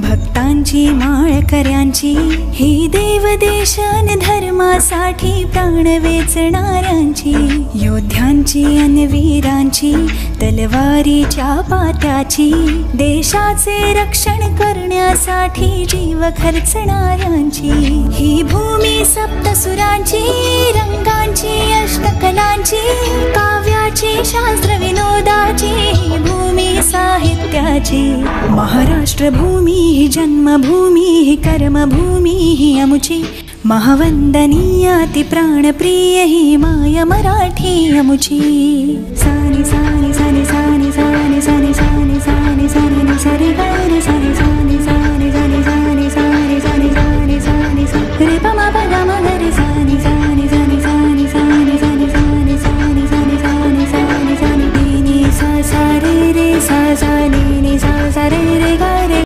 भक्तांची माळकऱ्यांची ही देवदेशन धर्मासाठी प्राण वेचणाऱ्यांची, योद्ध्यांची अन वीरांची तलवारीच्या पात्याची, देशाचे रक्षण करण्यासाठी जीव खर्चणाऱ्यांची, ही भूमी सप्तसुरांची, रंगांची अष्टकलांची, काव्याची शास्त्र विनोदाची, ही भूमी साहित्याची। महाराष्ट्र भूमी ही जन्मभूमी ही कर्मभूमी ही अमुची, महावंदनीय अति प्राणप्रिय ही माय मराठी अमुची। सानी सानी सानी सानी सानी सानी सानी सानी सानी सानी सानी